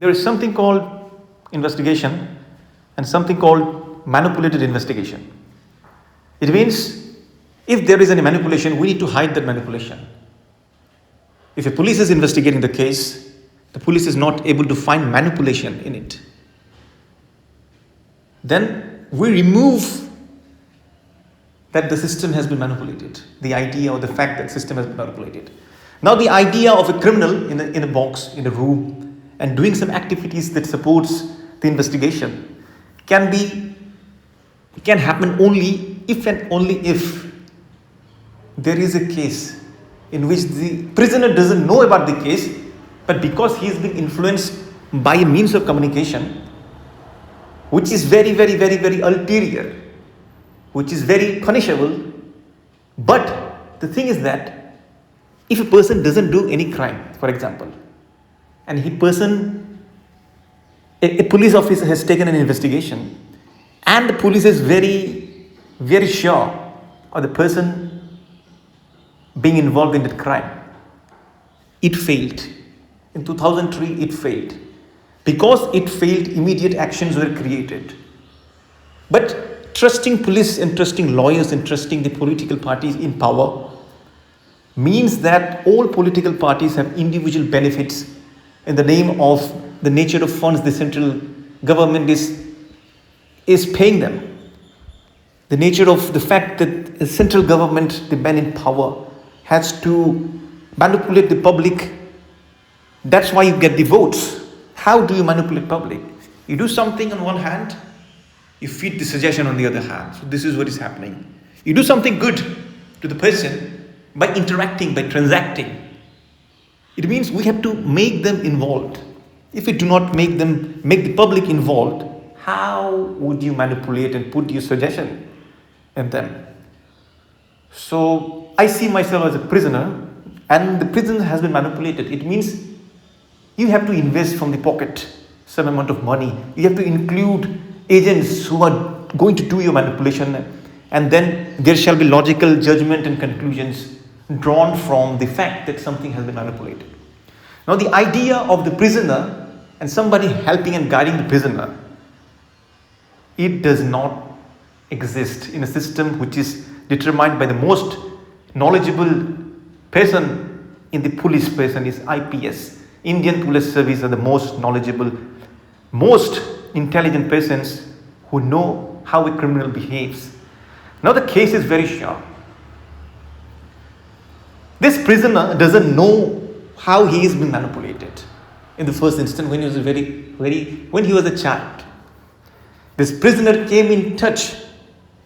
There is something called investigation and something called manipulated investigation. It means if there is any manipulation, we need to hide that manipulation. If a police is investigating the case, the police is not able to find manipulation in it, then we remove that the system has been manipulated, the idea or the fact that the system has been manipulated. Now the idea of a criminal in a box, in a room, and doing some activities that supports the investigation can happen only if and only if there is a case in which the prisoner doesn't know about the case, but because he is being influenced by a means of communication which is very, very, very, very ulterior, which is very punishable. But the thing is that if a person doesn't do any crime, for example, and a police officer has taken an investigation, and the police is very, very sure of the person being involved in that crime, it failed. In 2003, it failed. Because it failed, immediate actions were created. But trusting police and trusting lawyers and trusting the political parties in power means that all political parties have individual benefits in the name of the nature of funds the central government is paying them. The nature of the fact that the central government, the man in power, has to manipulate the public. That's why you get the votes. How do you manipulate public? You do something on one hand, you feed the suggestion on the other hand. So this is what is happening. You do something good to the person by interacting, by transacting. It means we have to make them involved. If we do not make the public involved, how would you manipulate and put your suggestion in them? So I see myself as a prisoner, and the prison has been manipulated. It means you have to invest from the pocket some amount of money. You have to include agents who are going to do your manipulation, and then there shall be logical judgment and conclusions drawn from the fact that something has been manipulated. Now the idea of the prisoner and somebody helping and guiding the prisoner, it does not exist in a system which is determined by the most knowledgeable person in the police person is IPS. Indian Police Service are the most knowledgeable, most intelligent persons who know how a criminal behaves. Now the case is very sharp. This prisoner doesn't know how he is being manipulated. In the first instance, when he was a child, this prisoner came in touch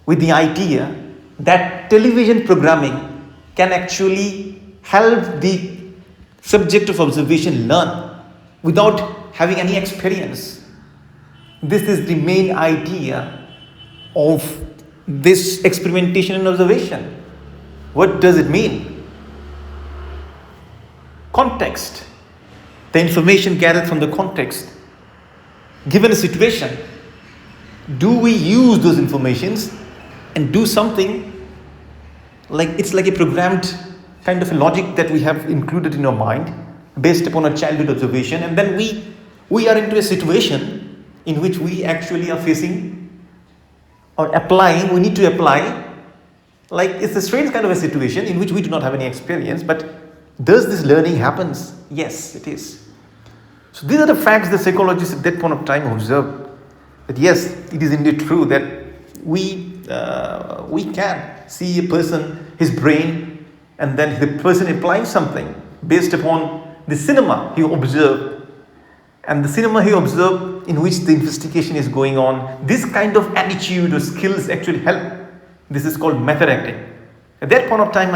with the idea that television programming can actually help the subject of observation learn without having any experience. This is the main idea of this experimentation and observation. What does it mean? Context. The information gathered from the context. Given a situation, do we use those informations and do something like it's like a programmed kind of a logic that we have included in our mind based upon a childhood observation, and then we are into a situation in which we actually are facing or applying, we need to apply, like it's a strange kind of a situation in which we do not have any experience, but does this learning happens? Yes, it is. So these are the facts the psychologists at that point of time observed, that yes, it is indeed true that we can see a person, his brain, and then the person applying something based upon the cinema he observed, and the cinema he observed in which the investigation is going on. This kind of attitude or skills actually help. This is called method acting. At that point of time,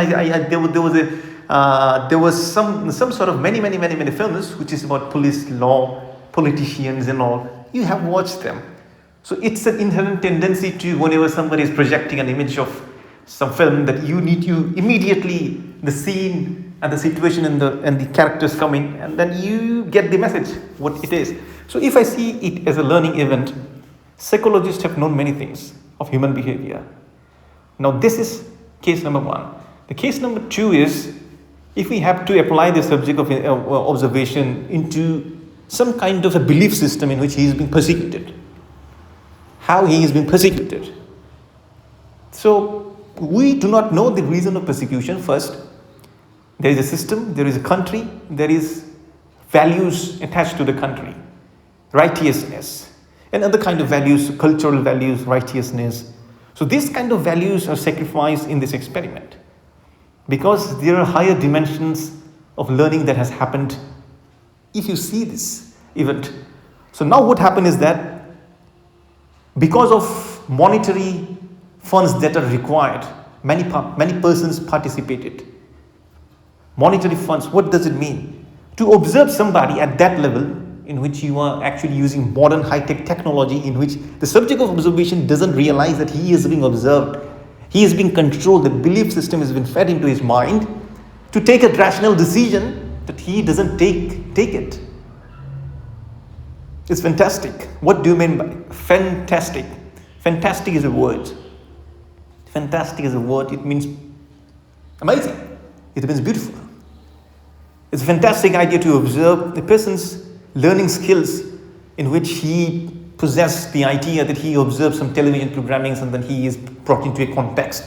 there was some sort of many films which is about police, law, politicians and all. You have watched them. So it's an inherent tendency to, whenever somebody is projecting an image of some film, that you need to immediately, the scene and the situation and the characters come in, and then you get the message, what it is. So if I see it as a learning event, psychologists have known many things of human behavior. Now this is case number one. The case number two is, if we have to apply the subject of observation into some kind of a belief system in which he is being persecuted. How he is being persecuted. So we do not know the reason of persecution. First, there is a system, there is a country, there is values attached to the country. Righteousness and other kind of values, cultural values, righteousness. So these kind of values are sacrificed in this experiment because there are higher dimensions of learning that has happened if you see this event. So now what happened is that because of monetary funds that are required, many persons participated. Monetary funds, what does it mean? To observe somebody at that level in which you are actually using modern high-tech technology, in which the subject of observation doesn't realize that he is being observed, he is being controlled, the belief system has been fed into his mind to take a rational decision that he doesn't take it. It's fantastic. What do you mean by fantastic? Fantastic is a word. Fantastic is a word. It means amazing. It means beautiful. It's a fantastic idea to observe the person's learning skills in which he possesses the idea that he observes some television programmings and then he is brought into a context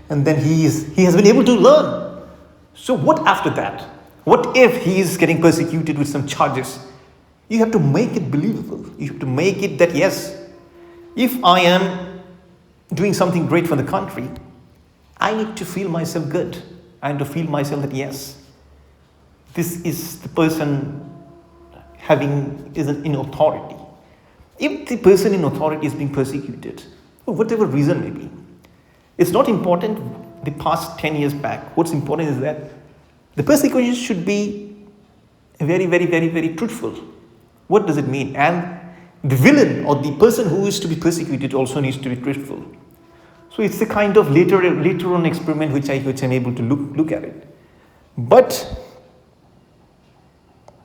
and then he has been able to learn. So what after that? What if he is getting persecuted with some charges? You have to make it believable. You have to make it that yes, if I am doing something great for the country, I need to feel myself good. I need to feel myself that yes, this is the person is in authority. If the person in authority is being persecuted, for whatever reason may be, it's not important the past 10 years back. What's important is that the persecution should be very, very, very, very truthful. What does it mean? And the villain or the person who is to be persecuted also needs to be truthful. So it's a kind of later on experiment which I'm able to look at it. But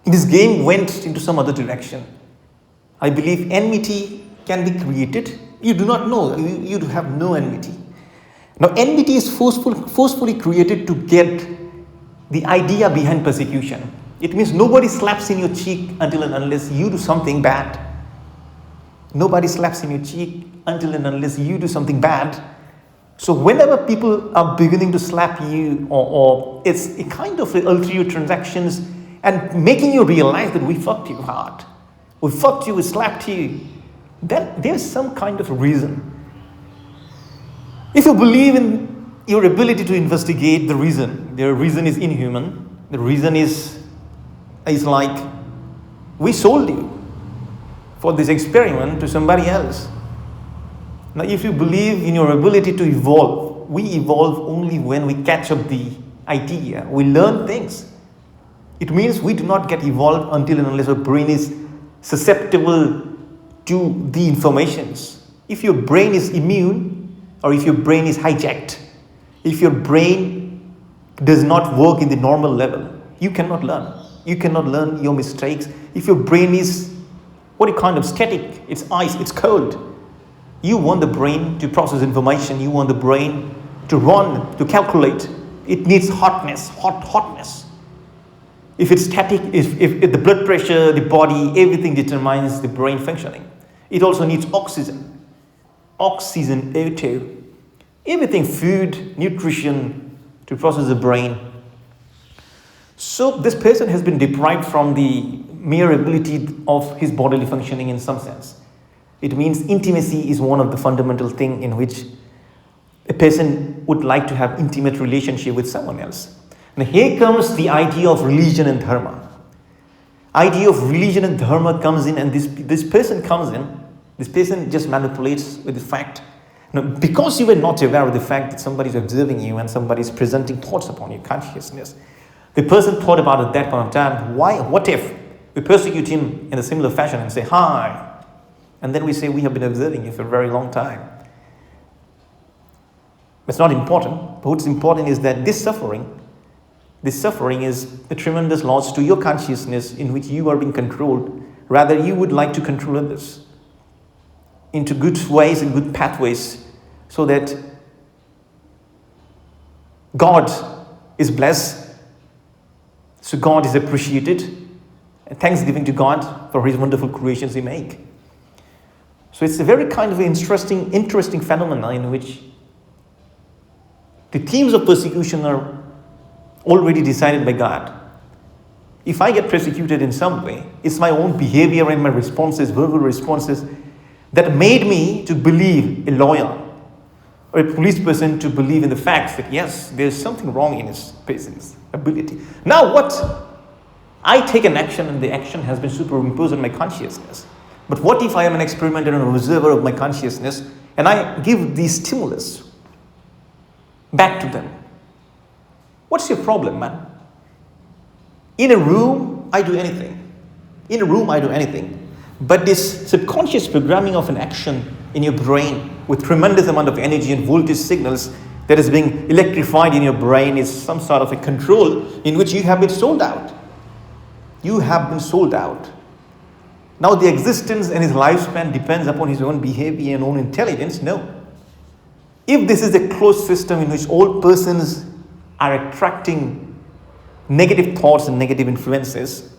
this game went into some other direction. I believe enmity can be created. You do not know. You have no enmity. Now enmity is forcefully created to get the idea behind persecution. It means nobody slaps in your cheek until and unless you do something bad. Nobody slaps in your cheek until and unless you do something bad. So whenever people are beginning to slap you or it's a kind of ulterior transactions and making you realize that we fucked you hard, we fucked you, we slapped you, then there's some kind of a reason. If you believe in your ability to investigate the reason is inhuman. The reason is like we sold you for this experiment to somebody else. Now if you believe in your ability to evolve, we evolve only when we catch up the idea. We learn things. It means we do not get evolved until and unless our brain is susceptible to the informations. If your brain is immune or if your brain is hijacked, if your brain does not work in the normal level, you cannot learn. You cannot learn your mistakes. If your brain is static, it's ice, it's cold. You want the brain to process information. You want the brain to run, to calculate. It needs hotness. If it's static, if the blood pressure, the body, everything determines the brain functioning. It also needs oxygen, O2, everything, food, nutrition to process the brain. So this person has been deprived from the mere ability of his bodily functioning in some sense. It means intimacy is one of the fundamental things in which a person would like to have intimate relationship with someone else. Now here comes the idea of religion and dharma. Idea of religion and dharma comes in, and this person comes in. This person just manipulates with the fact. Now, because you were not aware of the fact that somebody is observing you and somebody is presenting thoughts upon your consciousness, the person thought about at that point of time, what if we persecute him in a similar fashion and say, hi, and then we say, we have been observing you for a very long time. It's not important, but what's important is that this suffering is a tremendous loss to your consciousness in which you are being controlled. Rather, you would like to control others into good ways and good pathways so that God is blessed, so God is appreciated, and thanksgiving to God for his wonderful creations he make. So it's a very kind of interesting phenomenon in which the themes of persecution are already decided by God. If I get persecuted in some way, it's my own behavior and my responses, verbal responses, that made me to believe a lawyer or a police person to believe in the facts that yes, there's something wrong in his person's ability. Now what? I take an action and the action has been superimposed on my consciousness. But what if I am an experimenter and an observer of my consciousness and I give the stimulus back to them? What's your problem, man? In a room, I do anything. In a room, I do anything. But this subconscious programming of an action in your brain with tremendous amount of energy and voltage signals that is being electrified in your brain is some sort of a control in which you have been sold out. You have been sold out. Now the existence and his lifespan depends upon his own behavior and own intelligence. No. If this is a closed system in which all persons are attracting negative thoughts and negative influences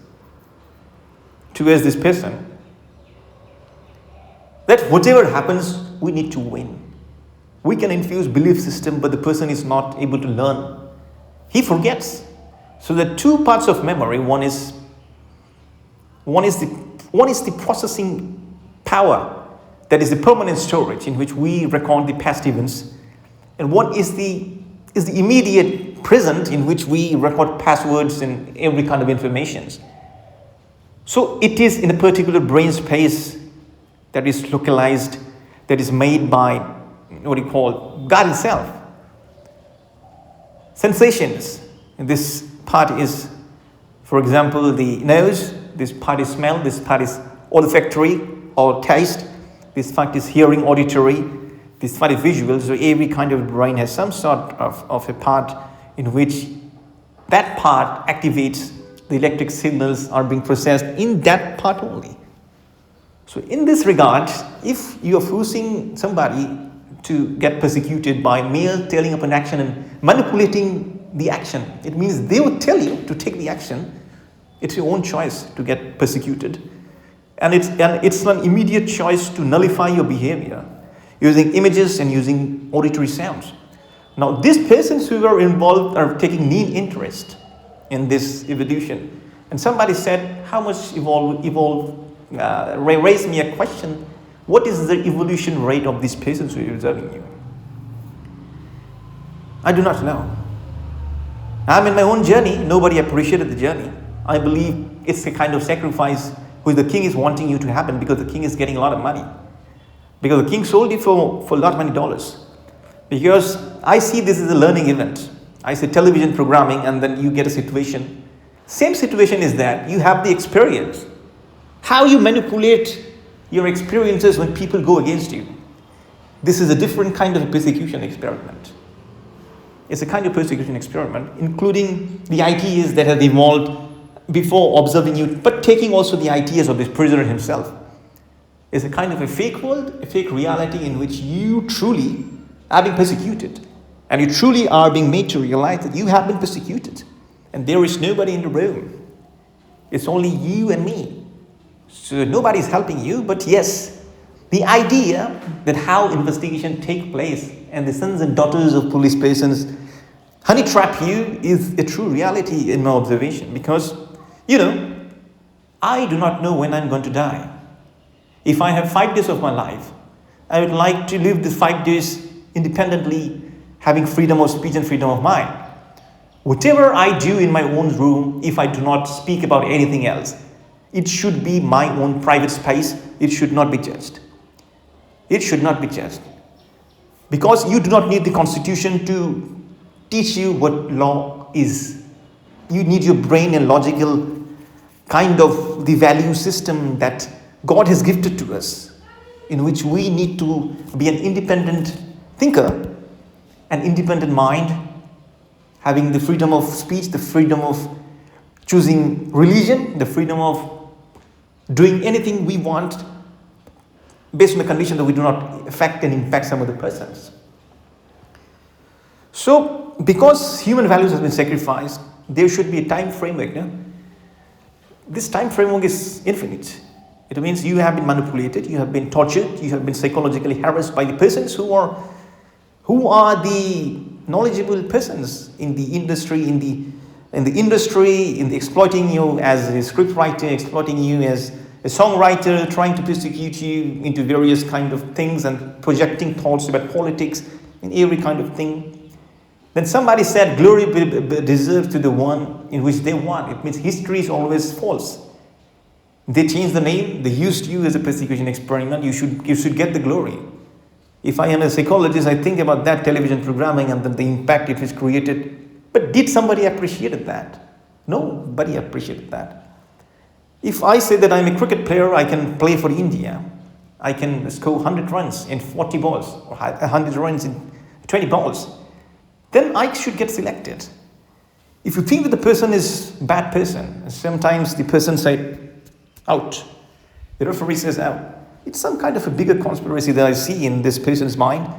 towards this person, that whatever happens, we need to win. We can infuse belief system, but the person is not able to learn. He forgets. So the two parts of memory, one is the processing power, that is the permanent storage in which we record the past events, and one is the immediate present in which we record passwords and every kind of information. So it is in a particular brain space that is localized, that is made by what you call God Himself. Sensations. And this part is, for example, the nose. This part is smell. This part is olfactory or taste. This part is hearing, auditory. This part is visual. So every kind of brain has some sort of a part in which that part activates, the electric signals are being processed in that part only. So in this regard, if you are forcing somebody to get persecuted by mere telling of an action and manipulating the action, it means they would tell you to take the action. It's your own choice to get persecuted. And it's an immediate choice to nullify your behavior using images and using auditory sounds. Now, these persons who are involved are taking keen interest in this evolution. And somebody said, how much raised me a question, what is the evolution rate of these persons who are observing you? I do not know. I'm in my own journey. Nobody appreciated the journey. I believe it's a kind of sacrifice which the king is wanting you to happen because the king is getting a lot of money. Because the king sold you for a lot of many dollars. Because I see this as a learning event. I say television programming and then you get a situation. Same situation is that you have the experience. How you manipulate your experiences when people go against you. This is a different kind of a persecution experiment. It's a kind of persecution experiment, including the ideas that have evolved before observing you, but taking also the ideas of this prisoner himself. It's a kind of a fake world, a fake reality in which you truly are being persecuted. And you truly are being made to realize that you have been persecuted. And there is nobody in the room. It's only you and me. So nobody is helping you, but yes, the idea that how investigation take place and the sons and daughters of police persons honey trap you is a true reality in my observation. Because, I do not know when I'm going to die. If I have 5 days of my life, I would like to live these 5 days independently, having freedom of speech and freedom of mind. Whatever I do in my own room, if I do not speak about anything else, it should be my own private space. It should not be judged. It should not be judged. Because you do not need the Constitution to teach you what law is. You need your brain and logical kind of the value system that God has gifted to us, in which we need to be an independent thinker, an independent mind, having the freedom of speech, the freedom of choosing religion, the freedom of doing anything we want based on the condition that we do not affect and impact some other persons. So, because human values have been sacrificed, there should be a time framework. This time framework is infinite. It means you have been manipulated, you have been tortured, you have been psychologically harassed by the persons who are the knowledgeable persons in the industry, in the exploiting you as a script writer, exploiting you as a songwriter, trying to persecute you into various kind of things and projecting thoughts about politics and every kind of thing. Then somebody said, glory be deserved to the one in which they won. It means history is always false. They changed the name, they used you as a persecution experiment, you should get the glory. If I am a psychologist, I think about that television programming and then the impact it has created. But did somebody appreciate that? Nobody appreciated that. If I say that I'm a cricket player, I can play for India. I can score 100 runs in 40 balls or 100 runs in 20 balls. Then I should get selected. If you think that the person is a bad person, sometimes the person says, out. The referee says out. It's some kind of a bigger conspiracy that I see in this person's mind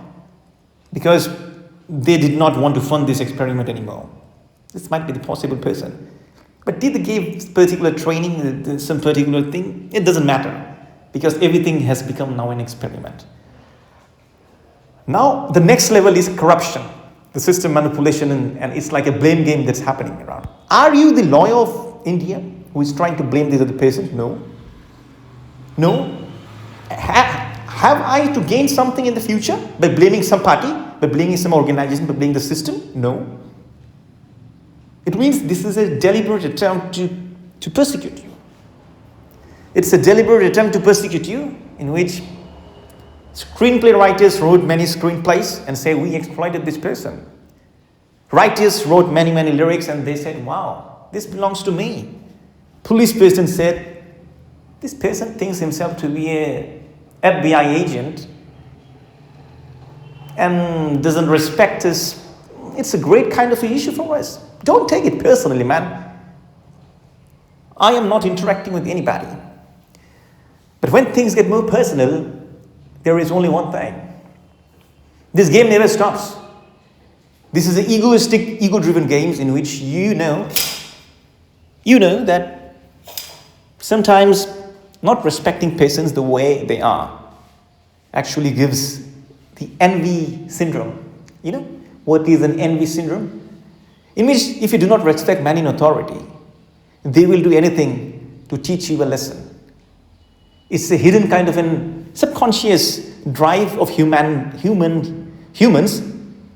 because they did not want to fund this experiment anymore. This might be the possible person. But did they give particular training, some particular thing? It doesn't matter because everything has become now an experiment. Now the next level is corruption, the system manipulation, and it's like a blame game that's happening around. Are you the lawyer of India who is trying to blame these other persons? No. Have I to gain something in the future by blaming some party, by blaming some organization, by blaming the system? No. It means this is a deliberate attempt to persecute you. It's a deliberate attempt to persecute you in which screenplay writers wrote many screenplays and say, we exploited this person. Writers wrote many lyrics and they said, wow, this belongs to me. Police person said, this person thinks himself to be a FBI agent and doesn't respect us. It's a great kind of an issue for us. Don't take it personally, man. I am not interacting with anybody. But when things get more personal, there is only one thing. This game never stops. This is an egoistic, ego-driven games in which you know that sometimes not respecting persons the way they are actually gives the envy syndrome. You know what is an envy syndrome? In which if you do not respect man in authority, they will do anything to teach you a lesson. It's a hidden kind of an subconscious drive of humans.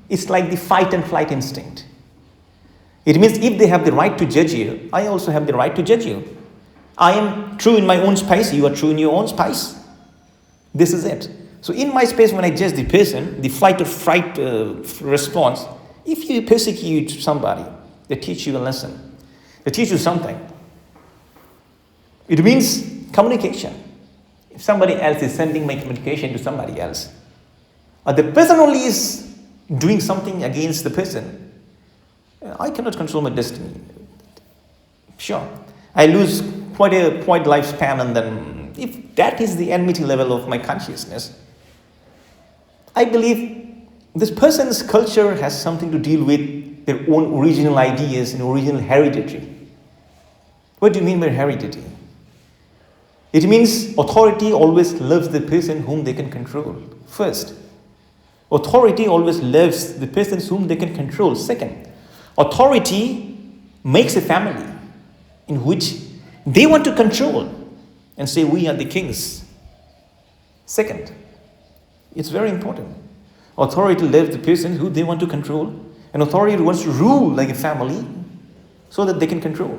It's like the fight and flight instinct. It means if they have the right to judge you, I also have the right to judge you. I am true in my own space, you are true in your own space. This is it. So in my space, when I judge the person, the flight or fright response, if you persecute somebody, they teach you a lesson. They teach you something. It means communication. If somebody else is sending my communication to somebody else, or the person only is doing something against the person, I cannot control my destiny. Sure, I lose quite a lifespan, and then if that is the enmity level of my consciousness, I believe this person's culture has something to deal with their own original ideas and original heredity. What do you mean by heredity? It means authority always loves the person whom they can control. First, authority always loves the persons whom they can control. Second, authority makes a family in which they want to control and say, we are the kings. Second, it's very important. Authority loves the person who they want to control, and authority wants to rule like a family so that they can control.